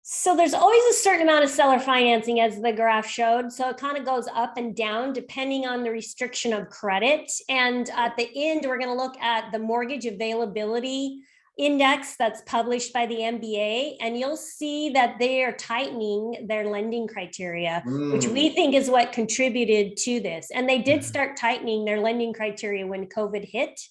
So there's always a certain amount of seller financing, as the graph showed. So it kind of goes up and down depending on the restriction of credit. And at the end, we're going to look at the mortgage availability index that's published by the MBA, and you'll see that they are tightening their lending criteria, which we think is what contributed to this. And they did start tightening their lending criteria when COVID hit.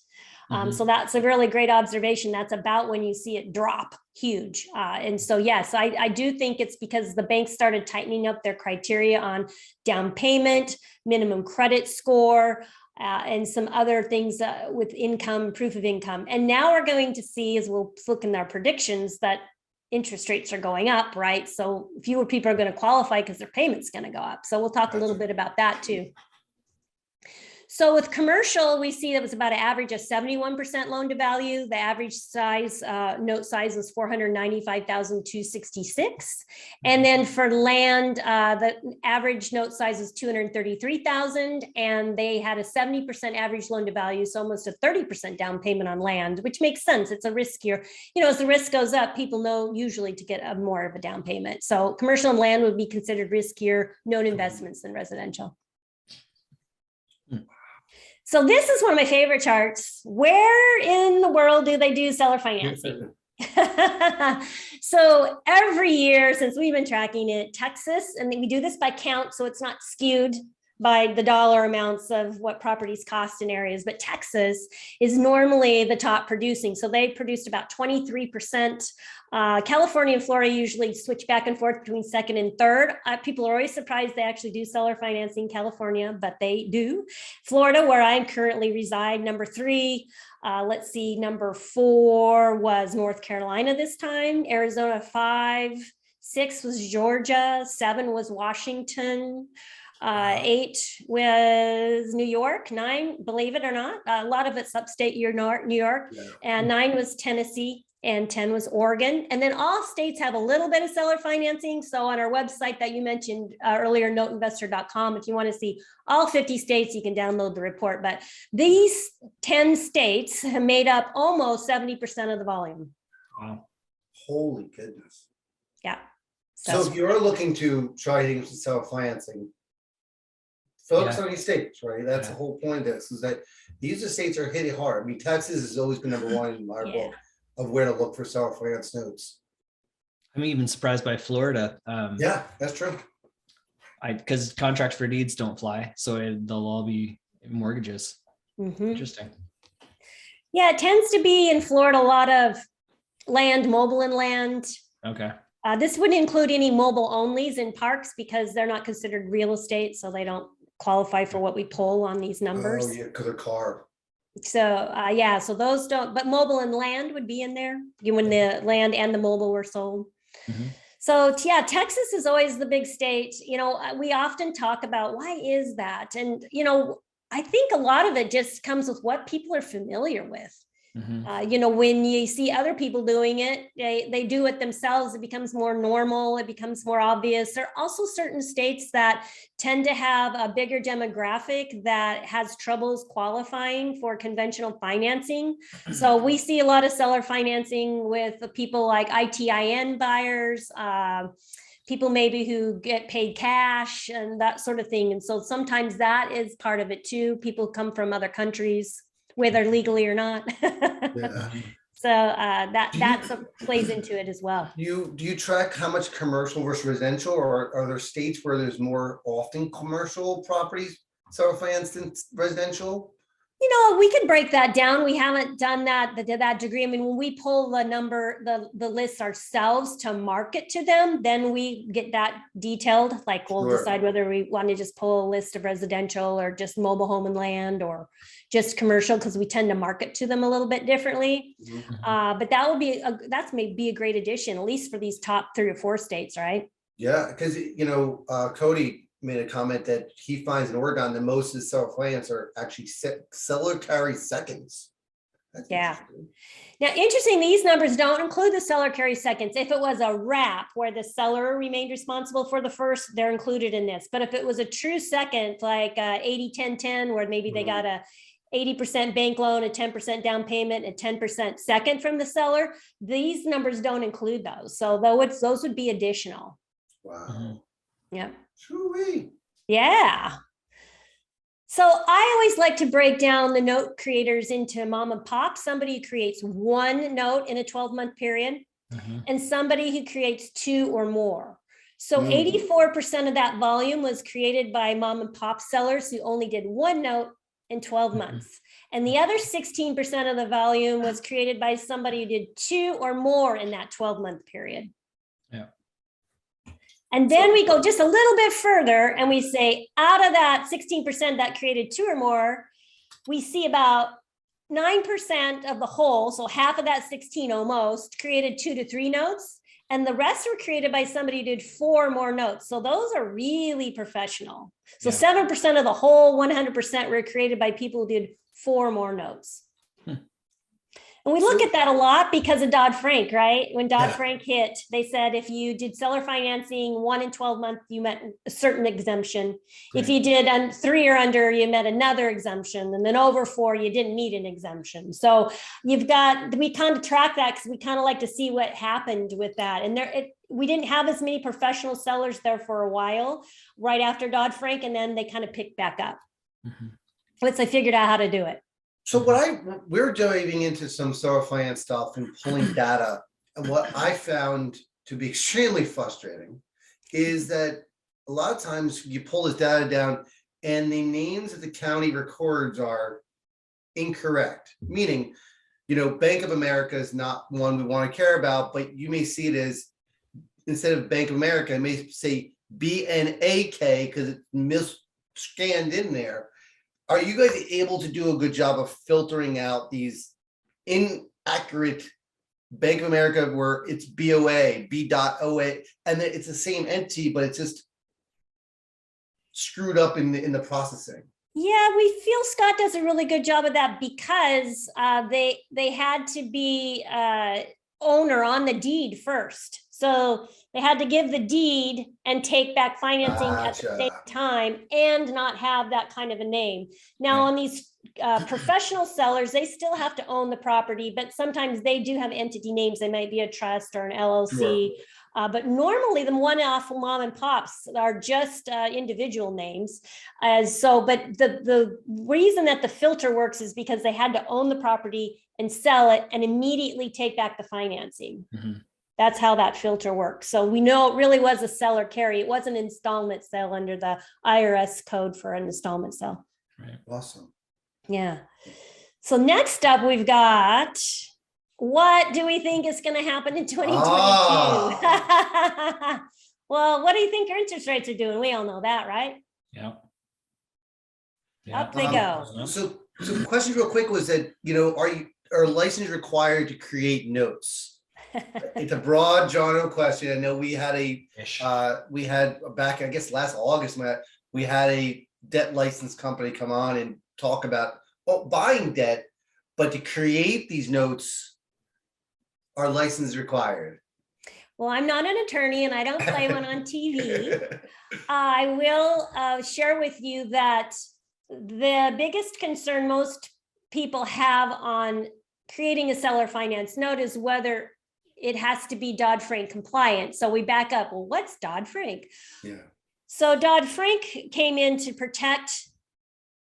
So that's a really great observation. That's about when you see it drop huge. And so, yes, I do think it's because the banks started tightening up their criteria on down payment, minimum credit score, and some other things with income, proof of income. And now we're going to see, as we'll look in our predictions, that interest rates are going up, right? So fewer people are going to qualify because their payment's going to go up. So we'll talk a little bit about that too. So with commercial, we see that was about an average of 71% loan to value. The average size, note size was 495,266. And then for land, the average note size is 233,000, and they had a 70% average loan to value, so almost a 30% down payment on land, which makes sense. It's a riskier, as the risk goes up, people know usually to get a more of a down payment. So commercial and land would be considered riskier note investments than residential. So this is one of my favorite charts. Where in the world do they do seller financing? So every year since we've been tracking it, Texas, and we do this by count, so it's not skewed by the dollar amounts of what properties cost in areas, but Texas is normally the top producing. So they produced about 23%. California and Florida usually switch back and forth between second and third. People are always surprised they actually do seller financing in California, but they do. Florida, where I currently reside, number 3. Let's see, number 4 was North Carolina this time. Arizona 5. 6 was Georgia. 7 was Washington. 8 was New York. 9, believe it or not, a lot of it's upstate New York. Yeah. And 9 was Tennessee, and 10 was Oregon. And then all states have a little bit of seller financing. So on our website that you mentioned earlier, noteinvestor.com, if you want to see all 50 states, you can download the report. But these 10 states have made up almost 70% of the volume. Wow. Holy goodness. Yeah. So if you're looking to try to get seller financing, focus on these states, right? That's the whole point of this, is that these are states are hitting hard. I mean, Texas has always been number 1 in my book of where to look for seller finance notes. I'm even surprised by Florida. Yeah, that's true. Because contracts for deeds don't fly, so they'll all be mortgages. Interesting. Yeah, it tends to be in Florida a lot of land, mobile and land. Okay. This wouldn't include any mobile onlys in parks because they're not considered real estate, so they don't qualify for what we pull on these numbers. Oh yeah, because of car. So so those don't, but mobile and land would be in there when the land and the mobile were sold. So yeah, Texas is always the big state. We often talk about why is that? And, I think a lot of it just comes with what people are familiar with. When you see other people doing it, they do it themselves. It becomes more normal. It becomes more obvious. There are also certain states that tend to have a bigger demographic that has troubles qualifying for conventional financing. So we see a lot of seller financing with people like ITIN buyers, people maybe who get paid cash and that sort of thing. And so sometimes that is part of it too. People come from other countries, whether legally or not. So that plays into it as well. Do you track how much commercial versus residential, or are there states where there's more often commercial properties seller financed than residential? We could break that down. We haven't done that to that degree. I mean, when we pull the number, the lists ourselves to market to them, then we get that detailed. Like we'll decide whether we want to just pull a list of residential or just mobile home and land or just commercial, because we tend to market to them a little bit differently. But that would be that's maybe a great addition, at least for these top 3 or 4 states, right? Yeah, because Cody made a comment that he finds in Oregon that most of the seller finance are actually seller carry seconds. That's interesting. Now, interesting, these numbers don't include the seller carry seconds. If it was a wrap where the seller remained responsible for the first, they're included in this. But if it was a true second, like 80-10-10, where maybe they got a 80% bank loan, a 10% down payment, a 10% second from the seller. These numbers don't include those. So those would be additional. Wow. Yeah. Shoo-wee. Yeah. So I always like to break down the note creators into mom and pop, somebody who creates one note in a 12-month period, and somebody who creates two or more. So 84% of that volume was created by mom and pop sellers who only did one note in 12 months. And the other 16% of the volume was created by somebody who did two or more in that 12-month period. Yeah. And then we go just a little bit further and we say, out of that 16% that created two or more, we see about 9% of the whole, so half of that 16 almost, created 2 to 3 notes. And the rest were created by somebody who did 4 more notes. So those are really professional. So 7% of the whole 100% were created by people who did 4 more notes. And we look at that a lot because of Dodd-Frank, right? When Dodd-Frank hit, they said if you did seller financing 1 in 12 months, you met a certain exemption. If you did 3 or under, you met another exemption. And then over 4, you didn't need an exemption. So we kind of track that because we kind of like to see what happened with that. And we didn't have as many professional sellers there for a while, right after Dodd-Frank, and then they kind of picked back up. Once I figured out how to do it. So we're diving into some seller finance stuff and pulling data, and what I found to be extremely frustrating is that a lot of times you pull this data down and the names that the county records are incorrect, meaning, Bank of America is not one we want to care about, but you may see it as, instead of Bank of America, it may say BNAK because it's mis-scanned in there. Are you guys able to do a good job of filtering out these inaccurate Bank of America where it's BOA, B.OA, and then it's the same entity, but it's just screwed up in the processing? Yeah, we feel Scott does a really good job of that because they had to be owner on the deed first. So they had to give the deed and take back financing at the same time and not have that kind of a name. Now on these professional sellers, they still have to own the property, but sometimes they do have entity names. They might be a trust or an LLC. But normally the one-off mom and pops are just individual names. But the reason that the filter works is because they had to own the property and sell it and immediately take back the financing. That's how that filter works. So we know it really was a seller carry. It was an installment sale under the IRS code for an installment sale. Right. Awesome. Yeah. So next up, we've got, what do we think is going to happen in 2022? Well, what do you think your interest rates are doing? We all know that, right? Yeah. Up they go. So the question real quick was that, are licenses required to create notes? It's a broad genre question. I know we had back, I guess last August, we had a debt license company come on and talk about buying debt, but to create these notes, are licenses required? Well, I'm not an attorney and I don't play one on TV. I will share with you that the biggest concern most people have on creating a seller finance note is whether it has to be Dodd-Frank compliant. So we back up. Well, what's Dodd-Frank? Yeah. So Dodd-Frank came in to protect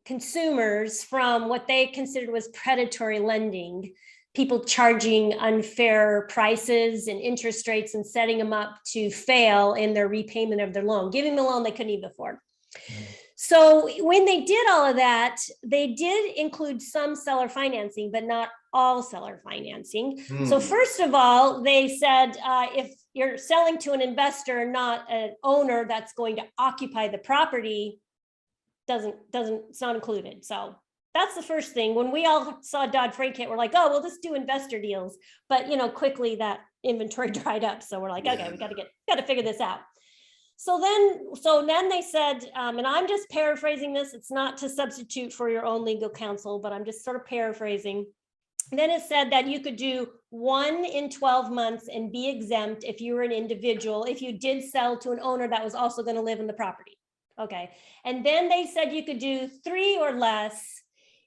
consumers from what they considered was predatory lending, people charging unfair prices and interest rates and setting them up to fail in their repayment of their loan, giving them a loan they couldn't even afford. So when they did all of that, they did include some seller financing, but not all seller financing. So first of all, they said, if you're selling to an investor, not an owner that's going to occupy the property, it's not included. So that's the first thing. When we all saw Dodd-Frank hit, we're like, oh, we'll just do investor deals. But quickly that inventory dried up. So we're like, okay, we got to figure this out. So then they said, and I'm just paraphrasing this, it's not to substitute for your own legal counsel, but I'm just sort of paraphrasing. Then it said that you could do 1 in 12 months and be exempt if you were an individual, if you did sell to an owner that was also going to live in the property. Okay. And then they said you could do 3 or less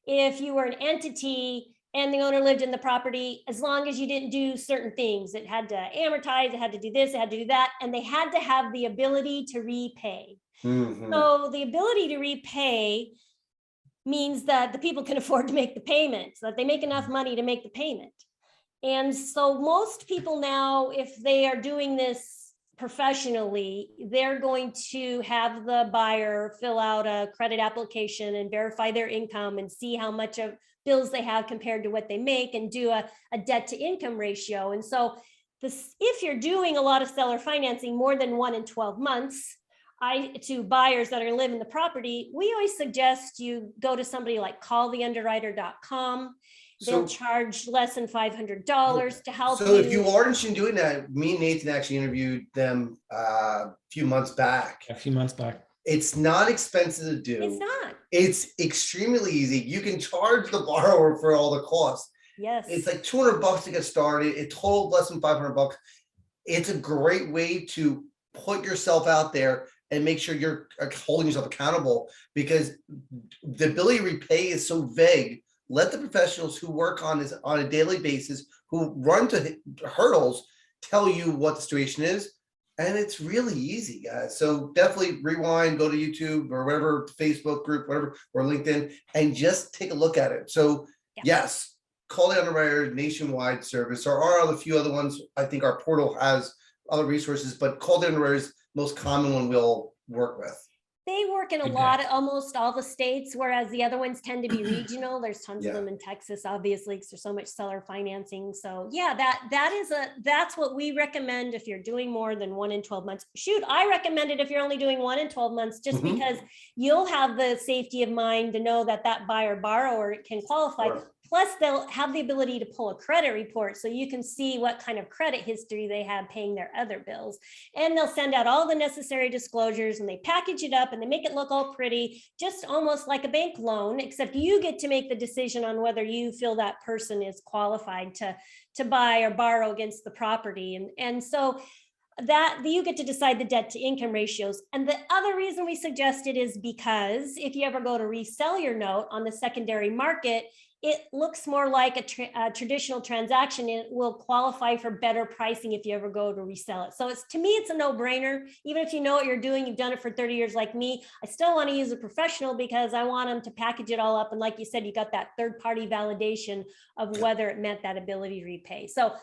if you were an entity and the owner lived in the property, as long as you didn't do certain things. It had to amortize, it had to do this, it had to do that, and they had to have the ability to repay. Mhm. So the ability to repay means that the people can afford to make the payment, so that they make enough money to make the payment. And so most people now, if they are doing this professionally, they're going to have the buyer fill out a credit application and verify their income and see how much of bills they have compared to what they make, and do a debt to income ratio. And so this, if you're doing a lot of seller financing, more than 1 in 12 months, to buyers that are living in the property, we always suggest you go to somebody like calltheunderwriter.com. They'll So, charge less than $500 to help so you. if you are interested in doing that, me and Nathan actually interviewed them a few months back. A few months back. It's not expensive to do. It's not. It's extremely easy. You can charge the borrower for all the costs. Yes. It's like $200 to get started. It totaled less than $500. It's a great way to put yourself out there and make sure you're holding yourself accountable, because the ability to repay is so vague. Let the professionals who work on this on a daily basis, who run to hurdles, tell you what the situation is. And it's really easy, guys. So definitely rewind, go to YouTube or whatever, Facebook group, whatever, or LinkedIn, and just take a look at it. So yes, call the underwriter nationwide service. There are a few other ones. I think our portal has other resources, but call the underwriter is most common one we'll work with. They work in a lot of almost all the states, whereas the other ones tend to be regional. There's tons of them in Texas, obviously, because there's so much seller financing. So yeah, that's what we recommend if you're doing more than 1 in 12 months. Shoot, I recommend it if you're only doing 1 in 12 months, just because you'll have the safety of mind to know that that buyer borrower can qualify. Sure. Plus, they'll have the ability to pull a credit report so you can see what kind of credit history they have paying their other bills. And they'll send out all the necessary disclosures, and they package it up and they make it look all pretty, just almost like a bank loan, except you get to make the decision on whether you feel that person is qualified to buy or borrow against the property. And so that you get to decide the debt to income ratios. And the other reason we suggest it is because if you ever go to resell your note on the secondary market, it looks more like a traditional transaction. It will qualify for better pricing if you ever go to resell it. So to me, it's a no-brainer. Even if you know what you're doing, you've done it for 30 years like me, I still want to use a professional because I want them to package it all up. And like you said, you got that third-party validation of whether it met that ability to repay. So